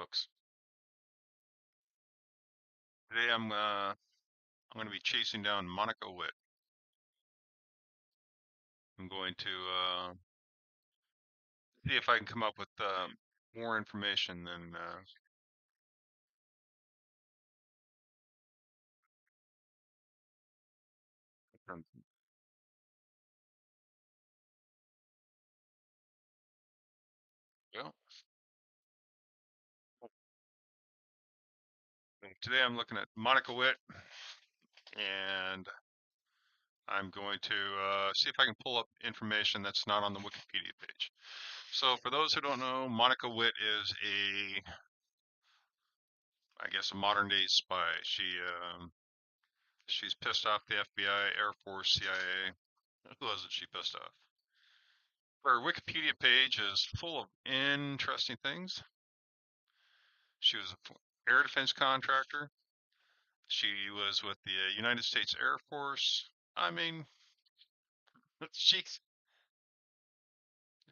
folks. Today I'm going to be chasing down Monica Witt. I'm going to see if I can come up with more information than from- well, today I'm looking at Monica Witt, and I'm going to see if I can pull up information that's not on the Wikipedia page. So for those who don't know, Monica Witt is I guess, a modern day spy. She's pissed off the FBI, Air Force, CIA. Who wasn't she pissed off? Her Wikipedia page is full of interesting things. She was an air defense contractor. She was with the United States Air Force. I mean, she's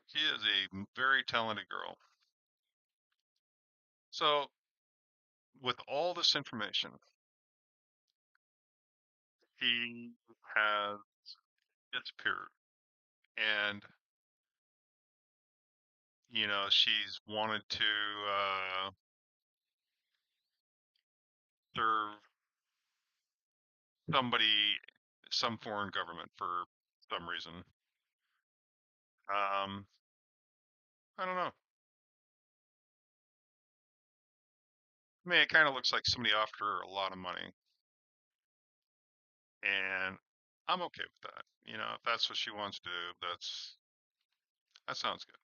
she is a very talented girl. So, with all this information, she has disappeared, and she's wanted to serve somebody, some foreign government for some reason. Um, I don't know. I mean, it kind of looks like somebody offered her a lot of money, and I'm okay with that. If that's what she wants to do, that sounds good.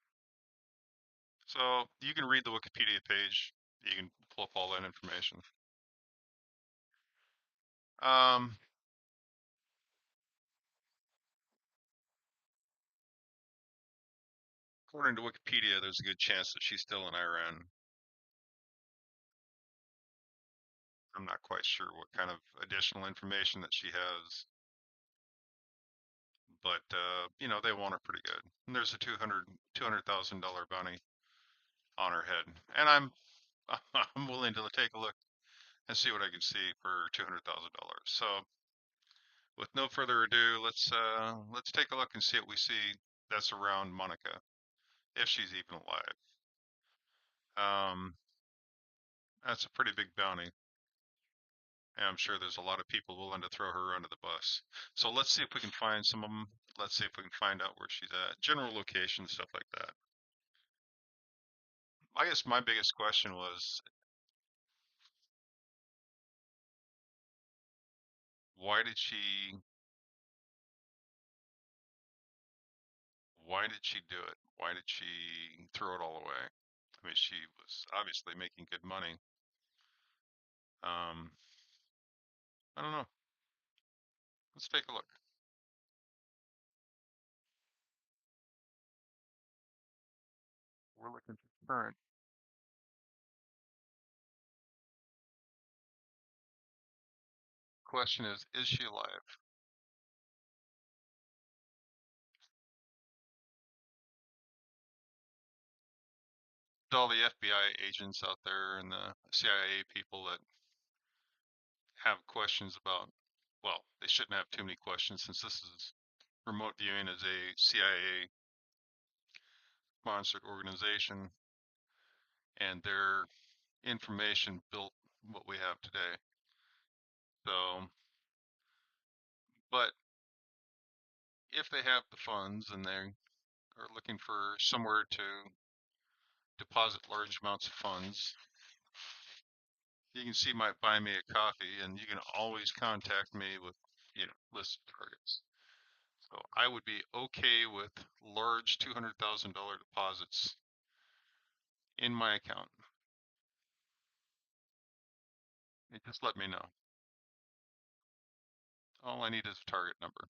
So you can read the Wikipedia page. You can pull up all that information. Um, According to Wikipedia, there's a good chance that she's still in Iran. I'm not quite sure what kind of additional information that she has, but they want her pretty good. And there's a $200,000 bounty on her head, and I'm willing to take a look and see what I can see for $200,000. So, with no further ado, let's take a look and see what we see that's around Monica, if she's even alive. Um, that's a pretty big bounty, and I'm sure there's a lot of people willing to throw her under the bus. So let's see if we can find some of them. Let's see if we can find out where she's at, general location, stuff like that. I guess my biggest question was, why did she why did she do it? Why did she throw it all away? I mean, she was obviously making good money. Um, I don't know. Let's take a look. We're looking for current. Question is she alive? To all the FBI agents out there and the CIA people that have questions about, well, they shouldn't have too many questions since this is remote viewing as a CIA sponsored organization and their information built what we have today. So, but if they have the funds and they are looking for somewhere to deposit large amounts of funds, you can see my buy me a coffee, and you can always contact me with, list targets. So I would be okay with large $200,000 deposits in my account. You just let me know. All I need is a target number.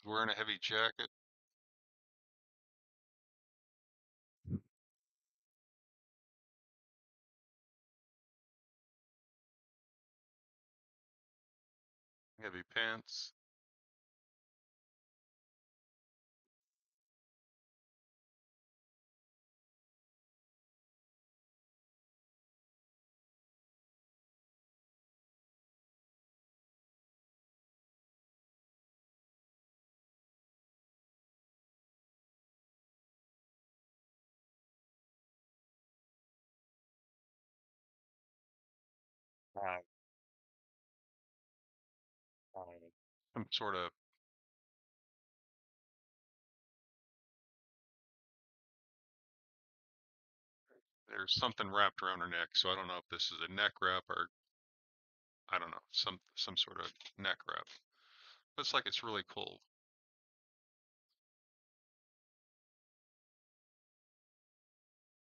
Wearing a heavy jacket, heavy pants. Uh, some sort of, there's something wrapped around her neck, so I don't know if this is a neck wrap or I don't know, some sort of neck wrap. Looks like it's really cold.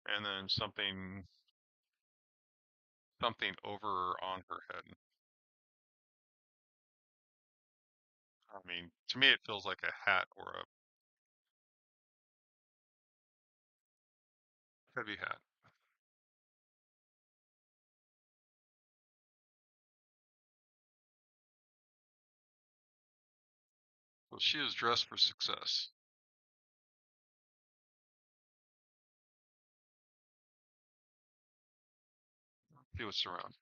And then something over or on her head. I mean, to me it feels like a hat or a heavy hat. So she is dressed for success. See what's around.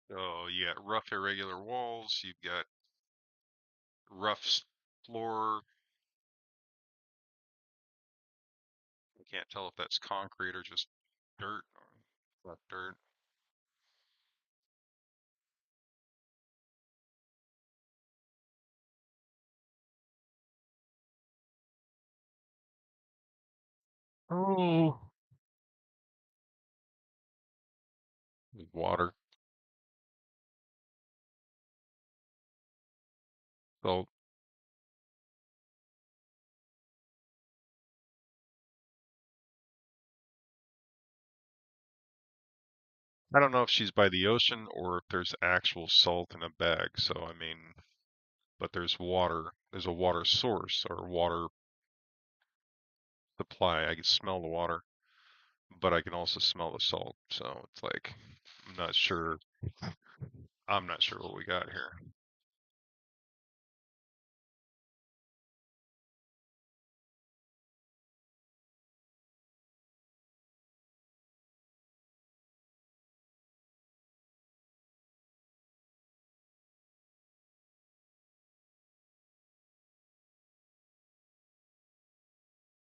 So you got rough irregular walls, you've got rough floor. You can't tell if that's concrete or just dirt or rough dirt. Oh. With water. So I don't know if she's by the ocean or if there's actual salt in a bag. So I mean, but there's water. There's a water source or water supply. I can smell the water, but I can also smell the salt. So it's like I'm not sure. I'm not sure what we got here.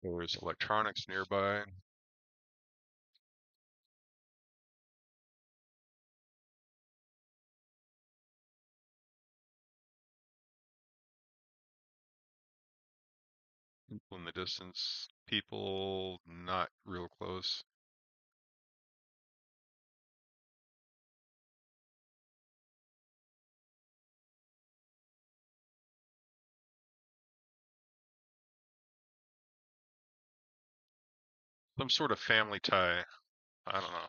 There's electronics nearby. People in the distance. People not real close. Some sort of family tie. I don't know.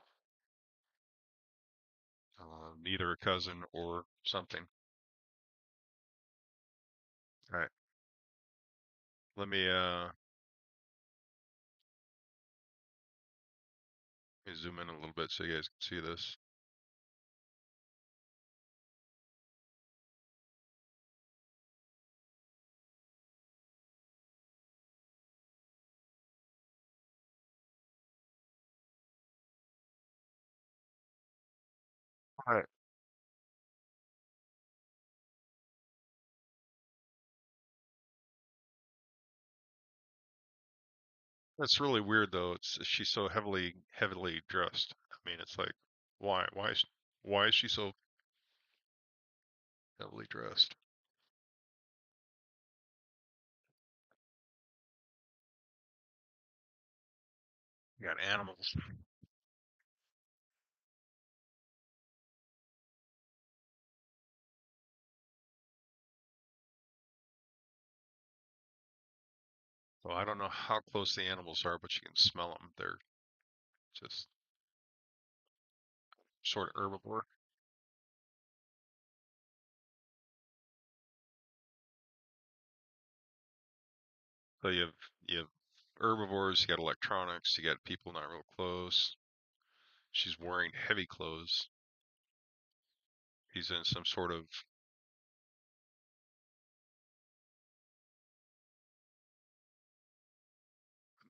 Either a cousin or something. All right. Let me zoom in a little bit so you guys can see this. All right. That's really weird though. It's she's so heavily dressed. I mean, it's like why why is she so heavily dressed. You got animals. So I don't know how close the animals are, but you can smell them. They're just sort of herbivore. So you have herbivores, you got electronics, you got people not real close. She's wearing heavy clothes. He's in some sort of,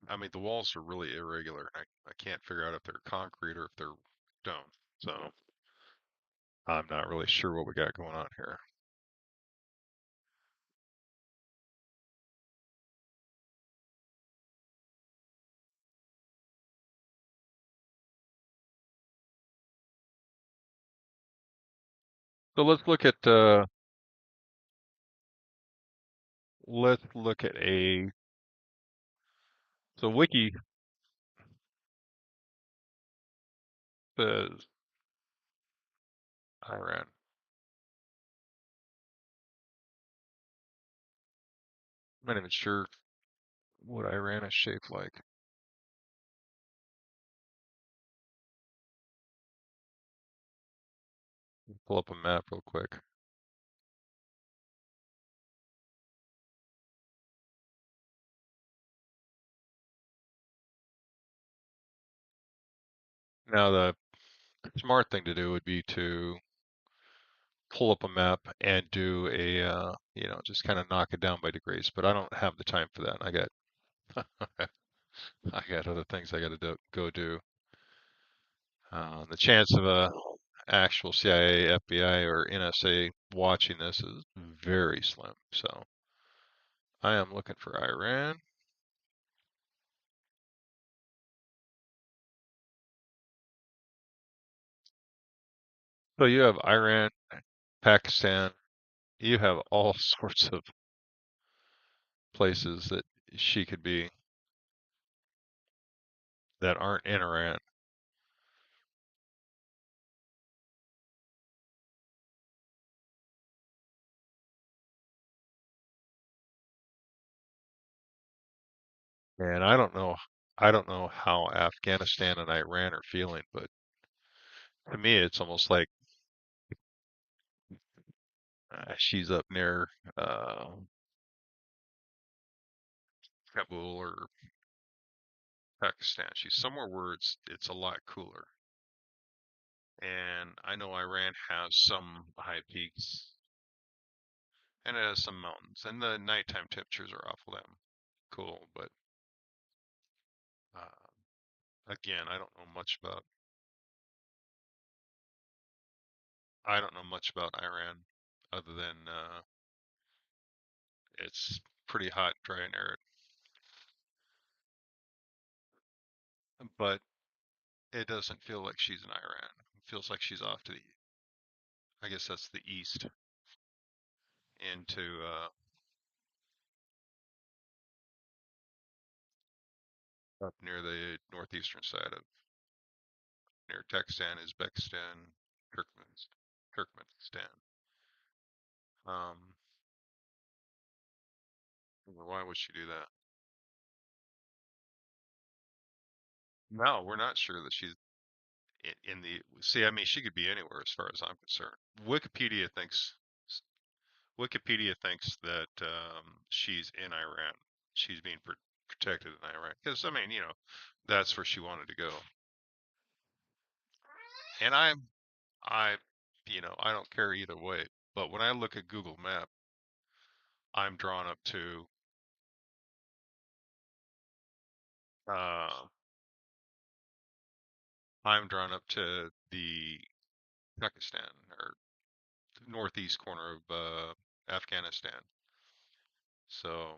I mean, the walls are really irregular. I can't figure out if they're concrete or if they're stone. So I'm not really sure what we got going on here. So let's look at a so Wiki says Iran. I'm not even sure what Iran is shaped like. Pull up a map real quick. Now the smart thing to do would be to pull up a map and do a just kind of knock it down by degrees, but I don't have the time for that. I got I got other things I got to go do. The chance of a actual CIA, FBI, or NSA watching this is very slim. So I am looking for Iran. So you have Iran, Pakistan. You have all sorts of places that she could be that aren't in Iran. And I don't know how Afghanistan and Iran are feeling, but to me it's almost like she's up near uh, Kabul or Pakistan. She's somewhere where it's a lot cooler. And I know Iran has some high peaks and it has some mountains, and the nighttime temperatures are awful damn cool. But uh, again, I don't know much about Iran other than it's pretty hot, dry, and arid. But it doesn't feel like she's in Iran. It feels like she's off to the, I guess that's the east, into up near the northeastern side of near Turkestan, Uzbekistan, Turkmenistan. Um, why would she do that? No, we're not sure that she's in the. See, I mean, she could be anywhere as far as I'm concerned. Wikipedia thinks Wikipedia thinks that she's in Iran. She's being protected in Iran because I mean, that's where she wanted to go. And I don't care either way. But when I look at Google Map, I'm drawn up to uh, I'm drawn up to the Pakistan or northeast corner of Afghanistan. So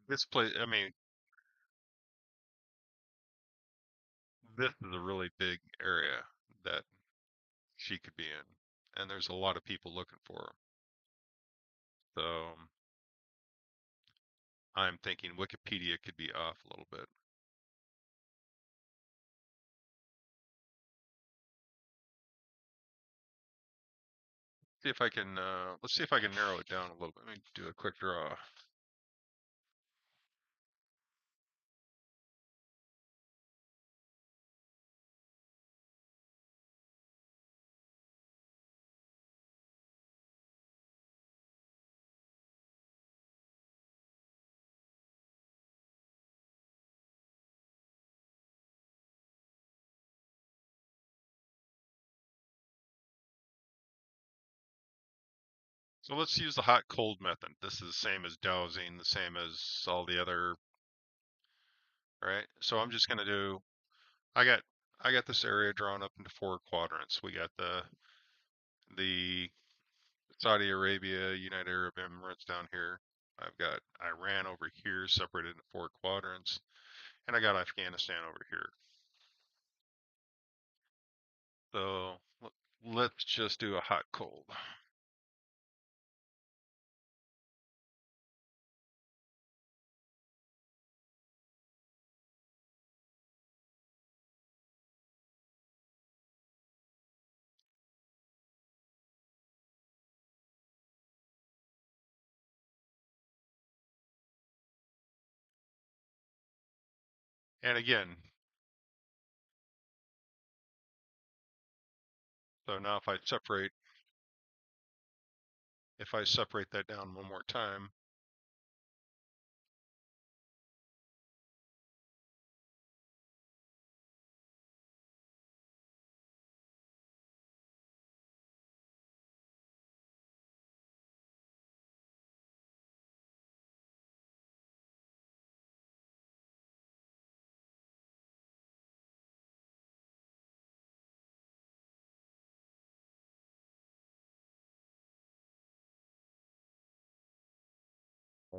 this place, I mean, this is a really big area that she could be in, and there's a lot of people looking for her. So I'm thinking Wikipedia could be off a little bit. See if I can, let's see if I can narrow it down a little bit. Let me do a quick draw. So let's use the hot cold method. This is the same as dowsing, the same as all the other, right? So I'm just gonna do, I got I got this area drawn up into four quadrants. We got the Saudi Arabia, United Arab Emirates down here. I've got Iran over here, separated into four quadrants, and I got Afghanistan over here. So let's just do a hot cold. And again, so now if I separate that down one more time,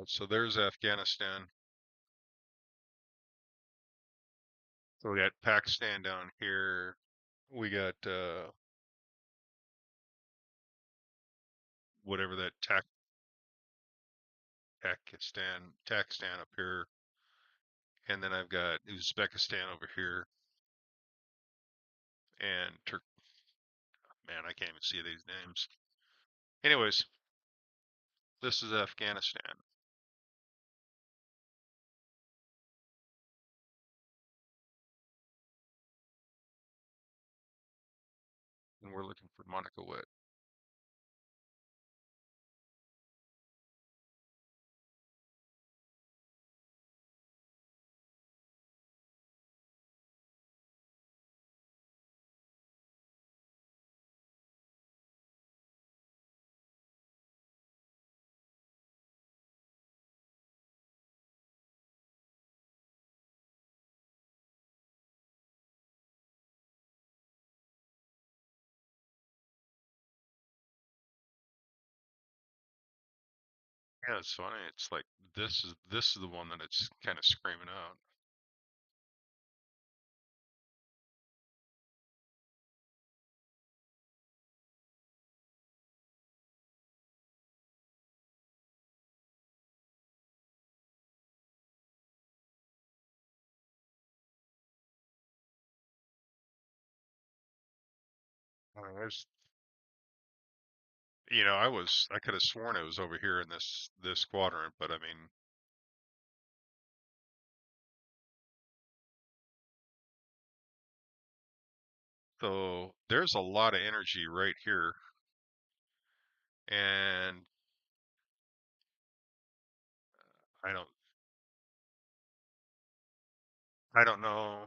so there's Afghanistan. So we got Pakistan down here. We got whatever that Takistan up here, and then I've got Uzbekistan over here, and Man, I can't even see these names. Anyways, this is Afghanistan, and we're looking for Monica Witt. Yeah, it's funny. It's like this is the one that it's kind of screaming out. There's, I could have sworn it was over here in this quadrant, but I mean, so there's a lot of energy right here, and I don't, I don't know.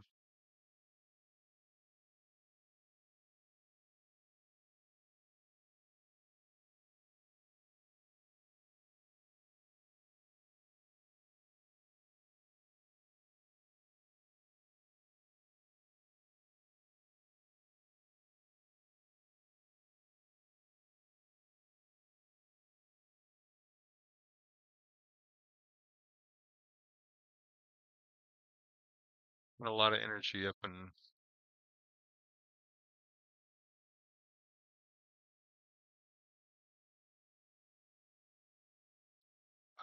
A lot of energy up in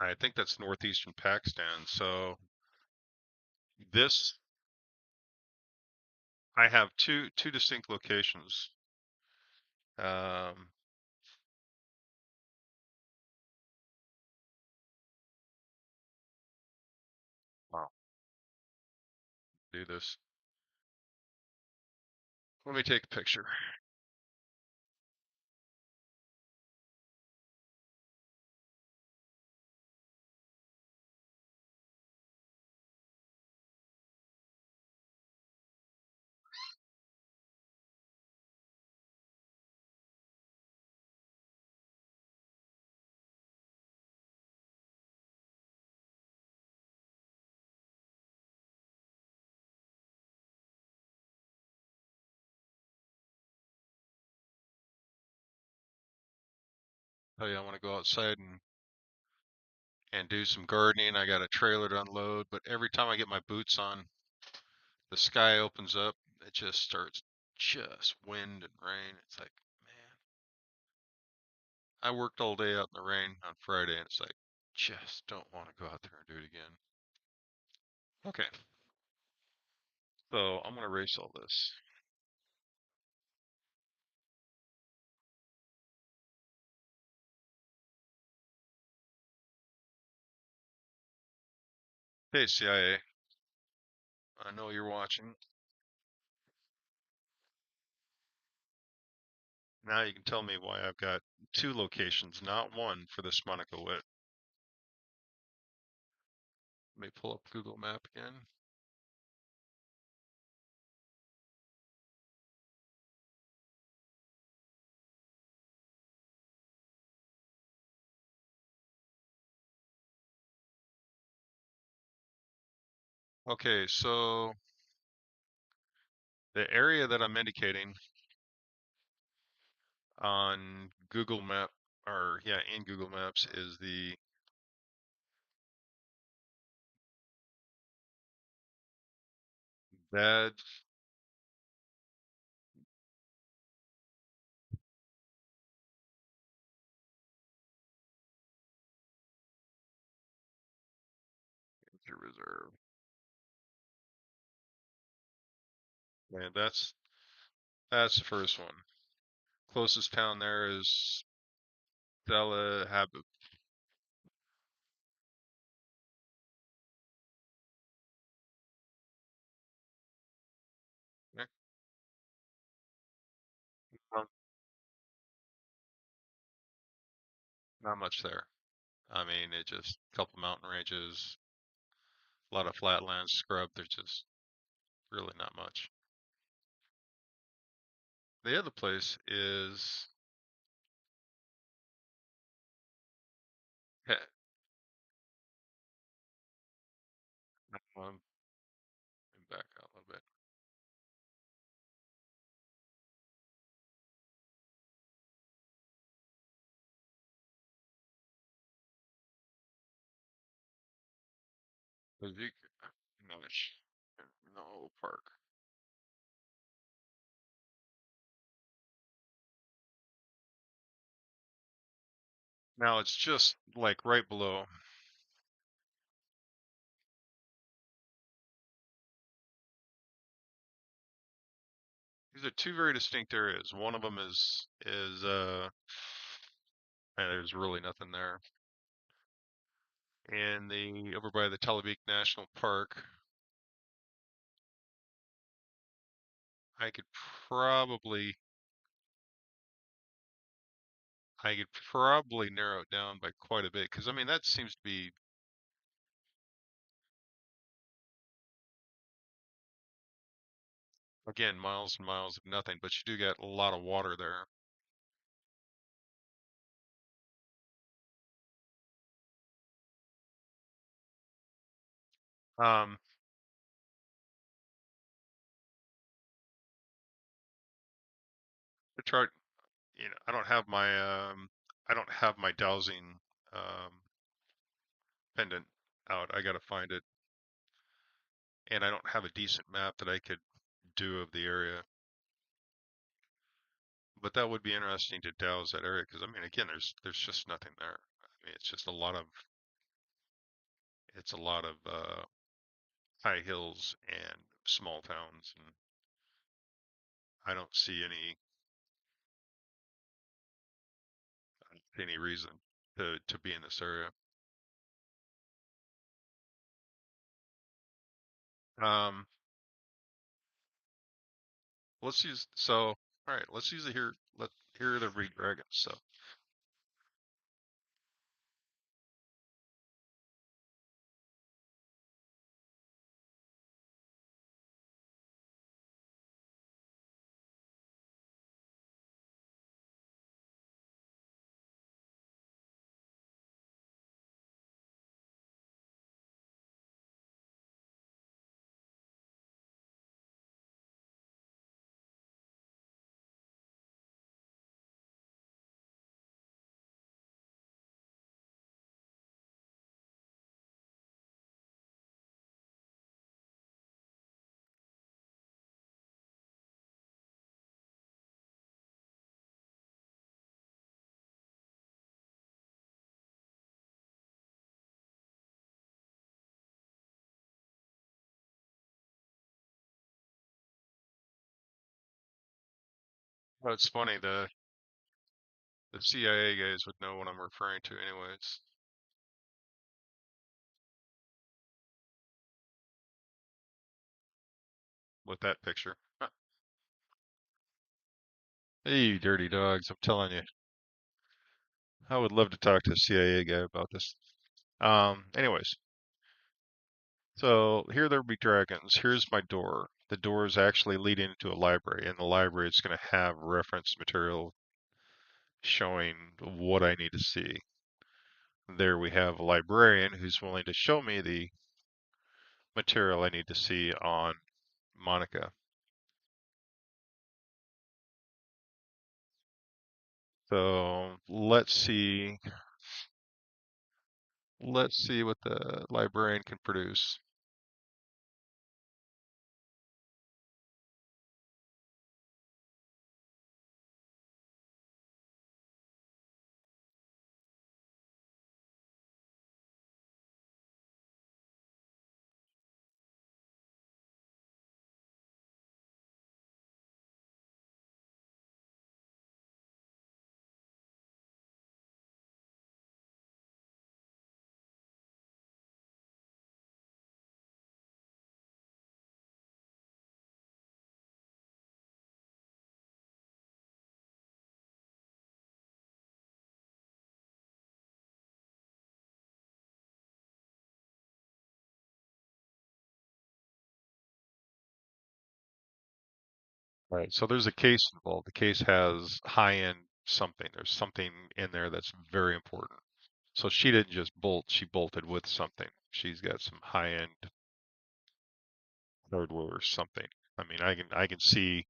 I think that's northeastern Pakistan. So this, I have two distinct locations. Um, wow, do this. Let me take a picture. Oh yeah, I want to go outside and do some gardening. I got a trailer to unload, but every time I get my boots on, the sky opens up. It just starts just wind and rain. It's like, man, I worked all day out in the rain on Friday, and it's like, just don't want to go out there and do it again. Okay, so I'm gonna erase all this. Hey CIA, I know you're watching. Now you can tell me why I've got two locations, not one, for this Monica Witt. Let me pull up Google Map again. Okay, so the area that I'm indicating on Google Map, or yeah, in Google Maps is the bad reserve. Man, that's the first one. Closest town there is Stella Habit. Not much there. I mean, it just a couple mountain ranges, a lot of flatlands, scrub. There's just really not much. The other place is Let me back out a little bit. No, no park. Now it's just like right below. These are two very distinct areas. One of them is and there's really nothing there. And the over by the Telebik National Park, I could probably I could probably narrow it down by quite a bit because I mean that seems to be again miles and miles of nothing, but you do get a lot of water there. Um, to try, I don't have my dowsing um pendant out. I gotta find it, and I don't have a decent map that I could do of the area. But that would be interesting to douse that area because I mean, again, there's just nothing there. I mean, it's just a lot of it's a lot of high hills and small towns, and I don't see any reason to be in this area. Um, let's use so all right. Let's use it here. Here are the red dragons. So well, it's funny the CIA guys would know what I'm referring to, anyways. With that picture. Huh. Hey, you dirty dogs! I'm telling you, I would love to talk to a CIA guy about this. Anyways, so here there be dragons. Here's my door. The door is actually leading into a library, and the library is going to have reference material showing what I need to see. There we have a librarian who's willing to show me the material I need to see on Monica. So let's see what the librarian can produce. Right. So there's a case involved. The case has high-end something. There's something in there that's very important. So she didn't just bolt, she bolted with something. She's got some high-end hardware or something. I mean, I can see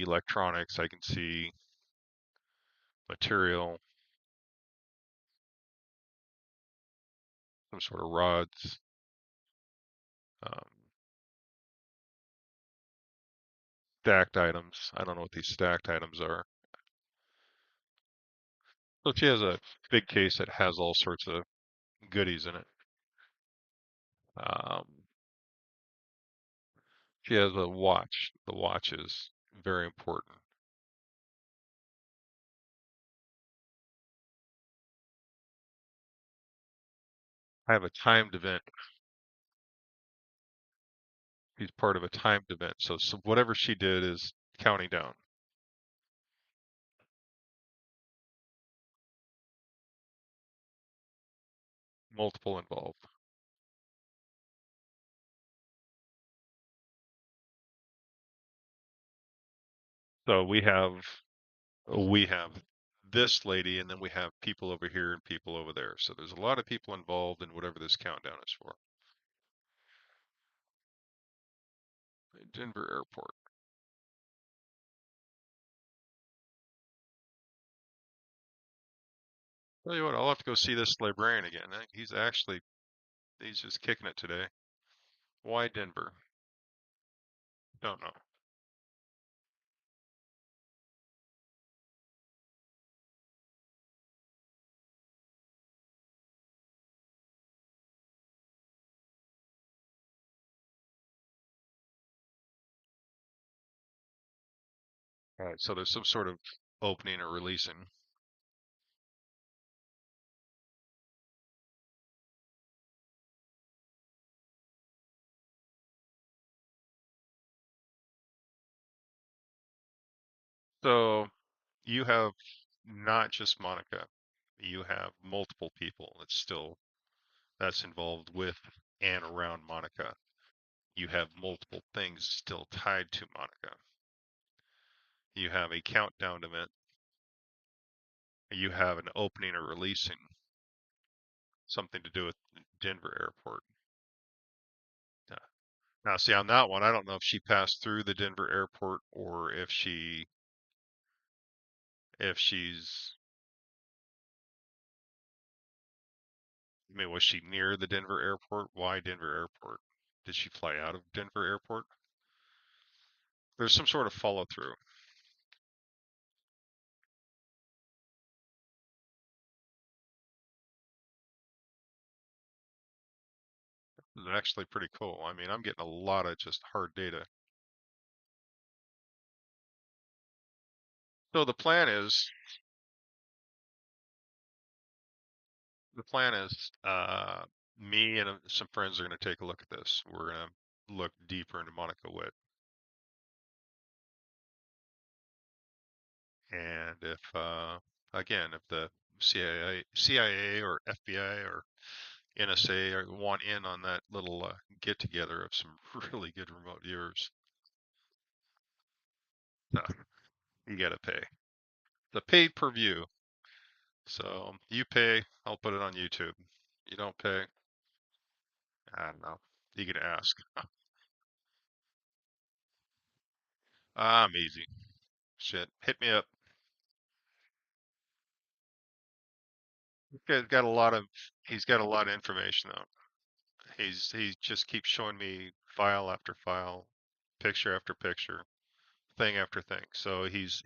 electronics, I can see material, some sort of rods, um, stacked items. I don't know what these stacked items are. So she has a big case that has all sorts of goodies in it. Um, she has a watch. The watch is very important. I have a timed event. She's part of a timed event. So whatever she did is counting down, multiple involved. So we have this lady, and then we have people over here and people over there. So there's a lot of people involved in whatever this countdown is for. Denver Airport. Tell you what, I'll have to go see this librarian again. He's just kicking it today. Why Denver? Don't know. All right, so there's some sort of opening or releasing. So you have not just Monica, you have multiple people that's involved with and around Monica. You have multiple things still tied to Monica. You have a countdown event. You have an opening or releasing, something to do with Denver Airport. Yeah. Now, see, on that one, I don't know if she passed through the Denver Airport or if she's, I mean, was she near the Denver Airport? Why Denver Airport? Did she fly out of Denver Airport? There's some sort of follow through. It's actually pretty cool. I mean, I'm getting a lot of just hard data. So the plan is, me and some friends are going to take a look at this. We're going to look deeper into Monica Witt, and if the CIA or FBI or NSA want in on that little get together of some really good remote viewers, uh, you got to pay. The paid per view. So you pay, I'll put it on YouTube. You don't pay, I don't know. You can ask. I'm easy. Shit, hit me up. Got a lot of. He's got a lot of information though. He just keeps showing me file after file, picture after picture, thing after thing. So he's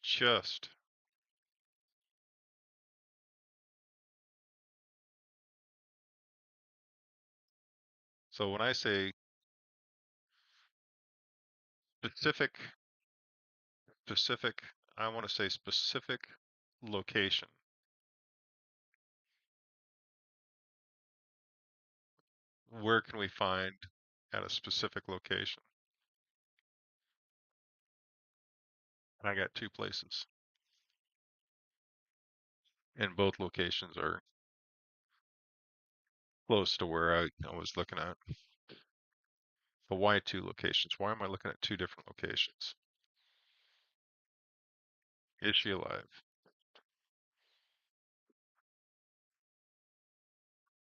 just. So when I say specific, specific, I want to say specific location. Where can we find at a specific location? And I got two places, and both locations are close to where I was looking at. So why two locations? Why am I looking at two different locations? Is she alive?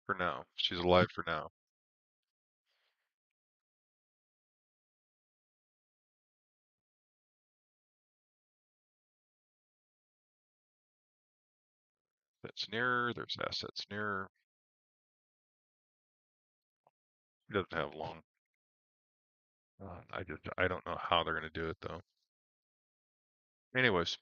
For now. She's alive for now. That's nearer. There's assets nearer. He doesn't have long. I don't know how they're gonna do it though. Anyways,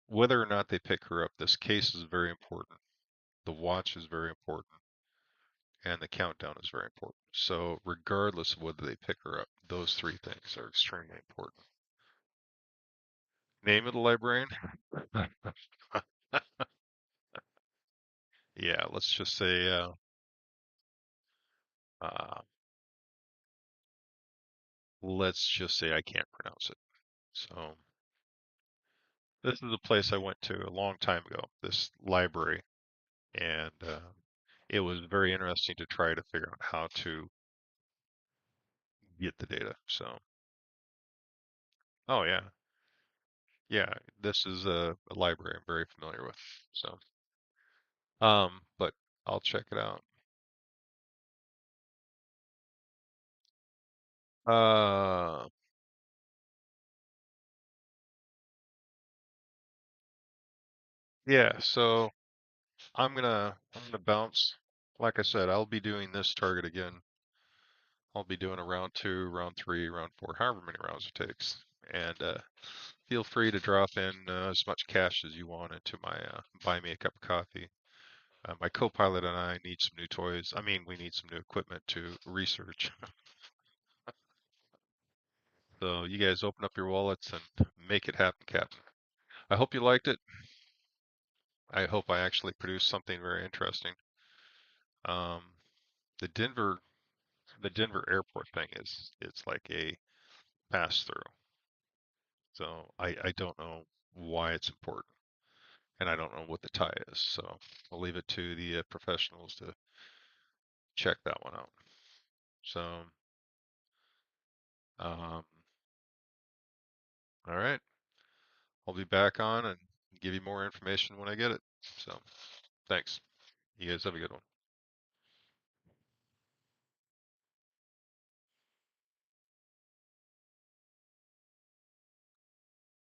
whether or not they pick her up, this case is very important. The watch is very important, and the countdown is very important. So regardless of whether they pick her up, those three things are extremely important. Name of the librarian? Yeah, let's just say uh, let's just say I can't pronounce it. So this is a place I went to a long time ago, this library, and it was very interesting to try to figure out how to get the data. So, oh yeah, yeah, this is a library I'm very familiar with. So, but I'll check it out. Uh, yeah, so I'm gonna bounce. Like I said, I'll be doing this target again. I'll be doing a round two, round three, round four, however many rounds it takes. And feel free to drop in as much cash as you want into my buy me a cup of coffee. My co-pilot and I need some new toys. I mean, we need some new equipment to research. So you guys open up your wallets and make it happen, Captain. I hope you liked it. I hope I actually produced something very interesting. Um, the Denver, the Denver airport thing is it's like a pass through. So I don't know why it's important, and I don't know what the tie is. So I'll leave it to the professionals to check that one out. So, um, all right, I'll be back on and give you more information when I get it. So, thanks. You guys have a good one.